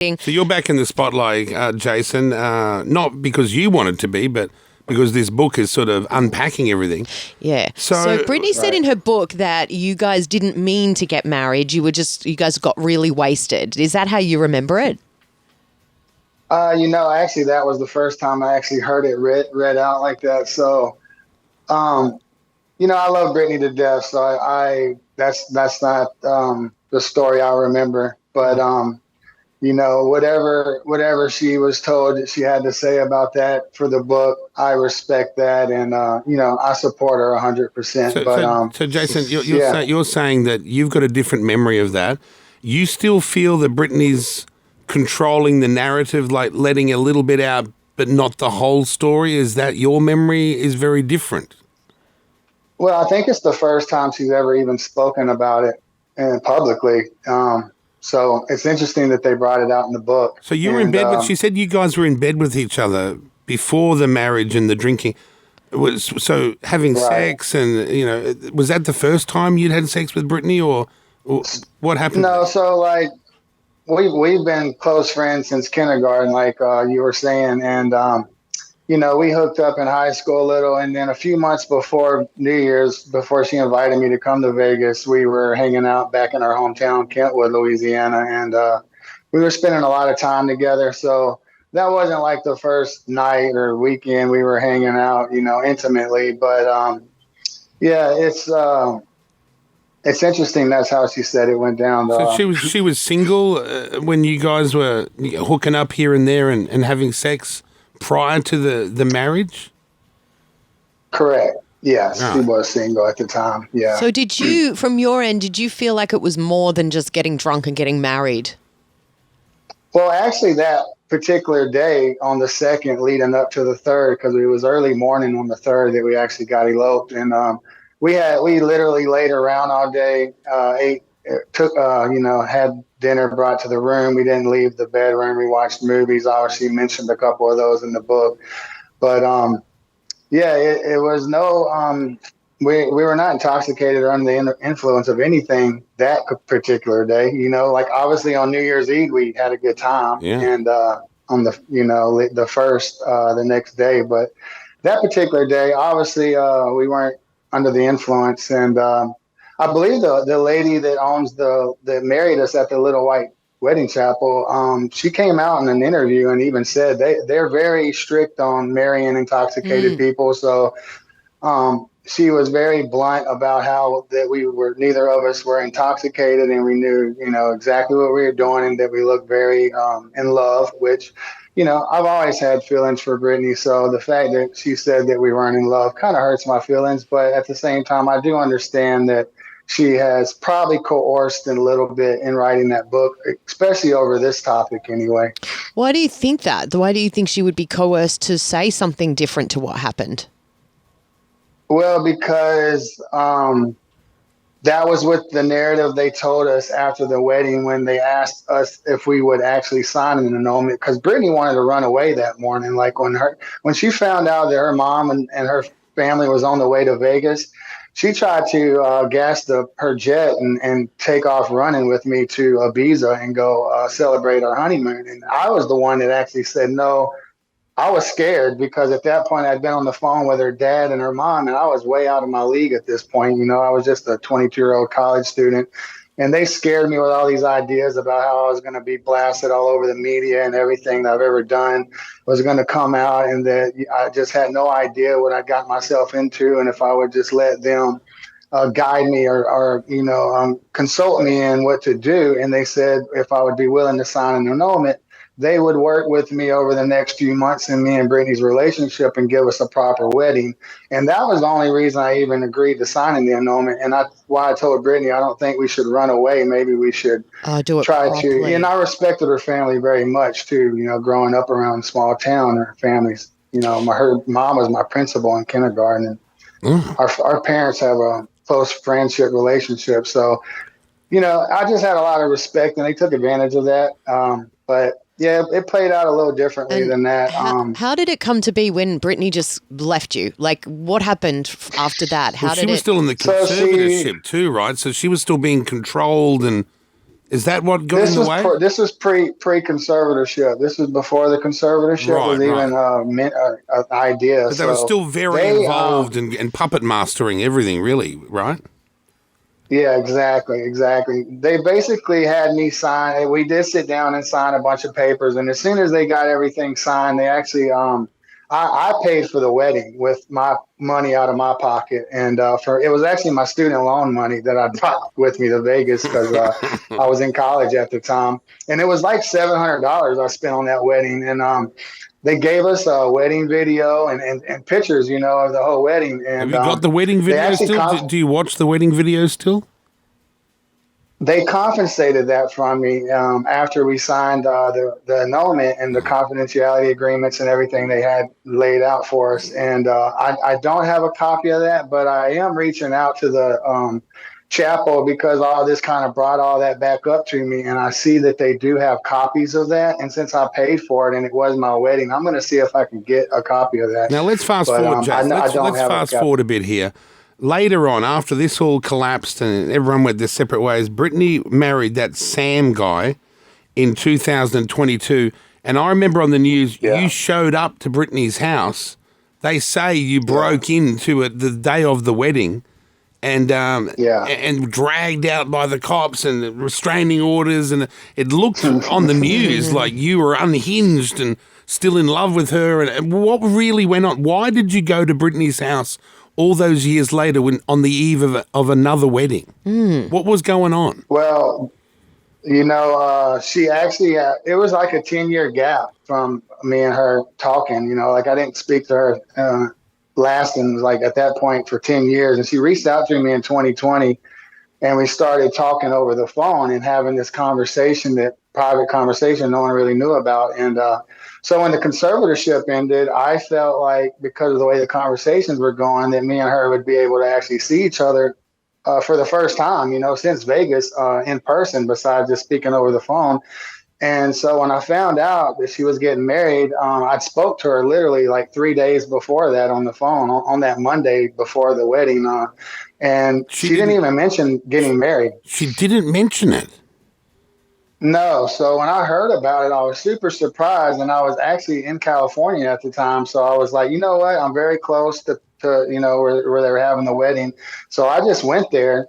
So you're back in the spotlight, Jason, not because you wanted to be, but because this book is sort of unpacking everything. Yeah. So Britney said in her book that you guys didn't mean to get married. You guys got really wasted. Is that how you remember it? Actually, that was the first time I actually heard it read out like that. So, I love Britney to death. So that's not the story I remember. But whatever she was told that she had to say about that for the book, I respect that, and I support her 100%. So Jason, you're saying that you've got a different memory of that. You still feel that Britney's controlling the narrative, like letting a little bit out, but not the whole story? Is that your memory is very different? Well, I think it's the first time she's ever even spoken about it publicly. So it's interesting that they brought it out in the book. So you were in bed with, she said you guys were in bed with each other before the marriage and the drinking. So having sex and, was that the first time you'd had sex with Britney or what happened? No, so like we've been close friends since kindergarten, like you were saying. And, we hooked up in high school a little, and then a few months before New Year's, before she invited me to come to Vegas, we were hanging out back in our hometown, Kentwood, Louisiana, and we were spending a lot of time together. So that wasn't like the first night or weekend we were hanging out, intimately. But it's interesting. That's how she said it went down. So she was single when you guys were hooking up here and there and having sex prior to the marriage? Correct. Yes, she was single at the time. Yeah. So from your end, did you feel like it was more than just getting drunk and getting married? Well, actually, that particular day on the 2nd leading up to the 3rd, because it was early morning on the 3rd that we actually got eloped. And we literally laid around all day, ate, had dinner brought to the room. We didn't leave the bedroom. We watched movies. Obviously mentioned a couple of those in the book, but it was no, we were not intoxicated or under the influence of anything that particular day. Like obviously on New Year's Eve, we had a good time, and on the first, the next day, but that particular day, obviously we weren't under the influence. And I believe the lady that married us at the Little White Wedding Chapel, she came out in an interview and even said they're very strict on marrying intoxicated people. So she was very blunt about how that neither of us were intoxicated, and we knew, exactly what we were doing, and that we looked very in love, which, I've always had feelings for Britney. So the fact that she said that we weren't in love kind of hurts my feelings. But at the same time, I do understand that she has probably coerced a little bit in writing that book, especially over this topic anyway. Why do you think that? Why do you think she would be coerced to say something different to what happened? Well, because that was with the narrative they told us after the wedding when they asked us if we would actually sign an annulment, because Britney wanted to run away that morning. Like when she found out that her mom and her family was on the way to Vegas, she tried to gas her jet and take off running with me to Ibiza and go celebrate our honeymoon. And I was the one that actually said no. I was scared because at that point I'd been on the phone with her dad and her mom, and I was way out of my league at this point. I was just a 22-year-old college student, and they scared me with all these ideas about how I was going to be blasted all over the media and everything that I've ever done was going to come out, and that I just had no idea what I got myself into. And if I would just let them guide me or consult me in what to do. And they said if I would be willing to sign an annulment, they would work with me over the next few months in me and Britney's relationship and give us a proper wedding. And that was the only reason I even agreed to signing the annulment. And why I told Britney, I don't think we should run away. Maybe we should do it try properly. to. And I respected her family very much too. Growing up around a small town, her families. Her mom was my principal in kindergarten, and our parents have a close friendship relationship. So, I just had a lot of respect, and they took advantage of that. But yeah, it played out a little differently than that. How did it come to be when Britney just left you? Like, what happened after that? She was still in the conservatorship too, right? So she was still being controlled and Is that what got in the way? This was pre-conservatorship. This was before the conservatorship was even an idea. But they were still very involved in puppet mastering everything, really, right? Yeah, exactly. They basically had me sign. We did sit down and sign a bunch of papers, and as soon as they got everything signed, they actually I paid for the wedding with my money out of my pocket, and it was actually my student loan money that I brought with me to Vegas because I was in college at the time, and it was like $700 I spent on that wedding, and they gave us a wedding video and pictures, of the whole wedding. And have you got the wedding video still? Do you watch the wedding video still? They compensated that from me after we signed the annulment and the confidentiality agreements and everything they had laid out for us. And I don't have a copy of that, but I am reaching out to the chapel because all this kind of brought all that back up to me. And I see that they do have copies of that. And since I paid for it and it was my wedding, I'm going to see if I can get a copy of that. Now let's fast forward, Jay. Let's fast forward a bit here. Later on, after this all collapsed and everyone went their separate ways, Britney married that Sam guy in 2022. And I remember on the news, you showed up to Britney's house. They say you broke into it the day of the wedding and dragged out by the cops and restraining orders. And it looked on the news like you were unhinged and still in love with her. And what really went on? Why did you go to Britney's house all those years later on the eve of another wedding? What was going on? Well, she actually, it was like a 10-year gap from me and her talking, like I didn't speak to her lasting like at that point for 10 years. And she reached out to me in 2020 and we started talking over the phone and having this private conversation no one really knew about. And so when the conservatorship ended, I felt like because of the way the conversations were going, that me and her would be able to actually see each other for the first time, since Vegas in person, besides just speaking over the phone. And so when I found out that she was getting married, I spoke to her literally like 3 days before that on the phone on that Monday before the wedding. And she didn't even mention getting married. She didn't mention it? No. So when I heard about it, I was super surprised. And I was actually in California at the time. So I was like, you know what? I'm very close to where they were having the wedding. So I just went there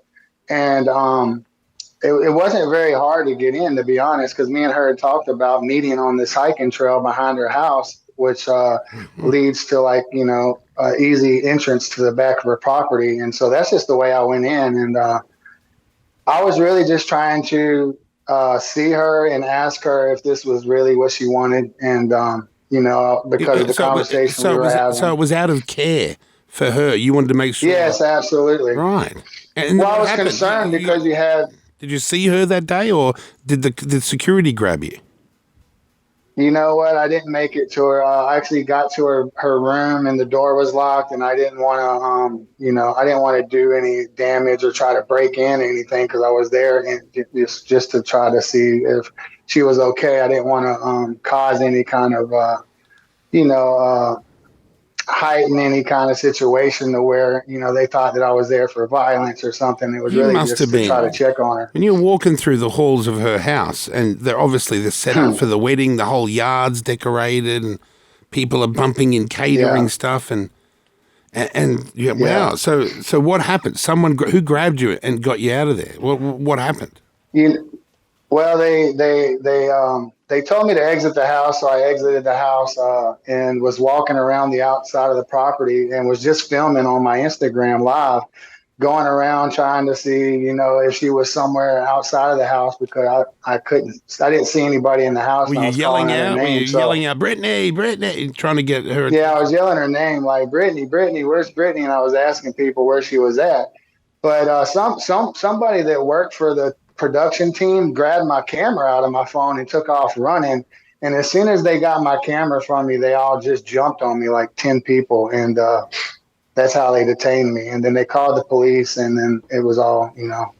and it wasn't very hard to get in, to be honest, because me and her had talked about meeting on this hiking trail behind her house, which leads to easy entrance to the back of her property. And so that's just the way I went in. And I was really just trying to see her and ask her if this was really what she wanted. And, because of the conversation we were having. So it was out of care for her. You wanted to make sure. Yes, absolutely. Right. And I was concerned because you had. Did you see her that day, or did security grab you? You know what? I didn't make it to her. I actually got to her room, and the door was locked, and I didn't want to, I didn't want to do any damage or try to break in anything because I was there and just to try to see if she was okay. I didn't want to cause any kind of, heighten any kind of situation to where, they thought that I was there for violence or something. It was really just to try to check on her. When you're walking through the halls of her house and they're set up for the wedding, the whole yard's decorated and people are bumping in catering stuff wow. So what happened? Someone who grabbed you and got you out of there? What happened? Well, they told me to exit the house, so I exited the house and was walking around the outside of the property and was just filming on my Instagram live, going around trying to see, if she was somewhere outside of the house because I didn't see anybody in the house. Were you yelling out? Yelling out, Britney, trying to get her? Yeah, I was yelling her name, like Britney, where's Britney? And I was asking people where she was at. But somebody that worked for the production team grabbed my camera out of my phone and took off running. And as soon as they got my camera from me, they all just jumped on me like 10 people. And that's how they detained me. And then they called the police and then it was all,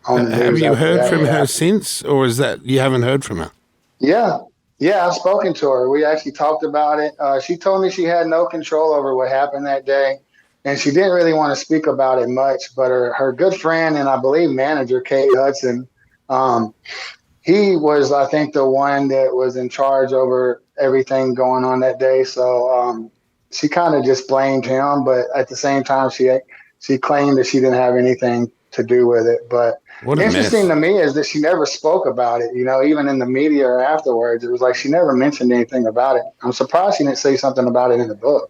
on the news. Have you heard from her since, or is that you haven't heard from her? Yeah, I've spoken to her. We actually talked about it. She told me she had no control over what happened that day. And she didn't really want to speak about it much, but her good friend and I believe manager, Kate Hudson, he was, I think, the one that was in charge over everything going on that day. So she kind of just blamed him, but at the same time, she claimed that she didn't have anything to do with it. But What a interesting mess. to me is that she never spoke about it. You know, even in the media or afterwards, it was like she never mentioned anything about it. I'm surprised she didn't say something about it in the book.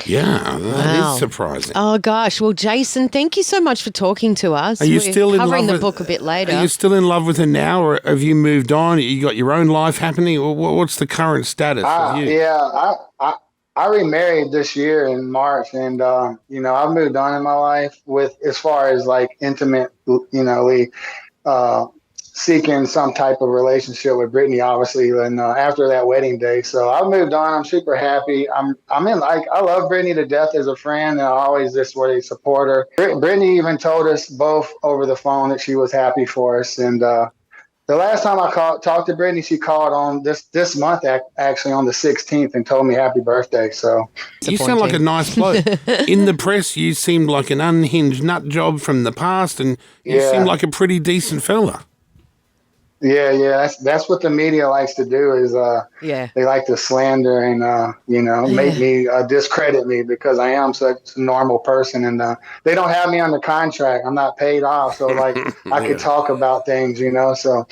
Yeah, that Wow. is surprising. Oh gosh. Well, Jason, thank you so much for talking to us. Are you We're still in love covering the with- book a bit later? Are you still in love with her now, or have you moved on? You got your own life happening? What's the current status of you? Yeah, I remarried this year in March, and you know, I've moved on in my life with as far as like intimate, you know, seeking some type of relationship with Britney, obviously, and after that wedding day. So I've moved on. I'm super happy. I'm in like I love Britney to death as a friend, and I always just really support her. Britney even told us both over the phone that she was happy for us, and the last time I talked to Brittany, she called on this month, actually on the 16th, and told me happy birthday. So You sound like a nice bloke. In the press, you seemed like an unhinged nut job from the past, and you seem like a pretty decent fella. Yeah. That's what the media likes to do is they like to slander and you know, make me discredit me because I am such a normal person, and they don't have me on the contract. I'm not paid off, so like I could talk about things, you know. So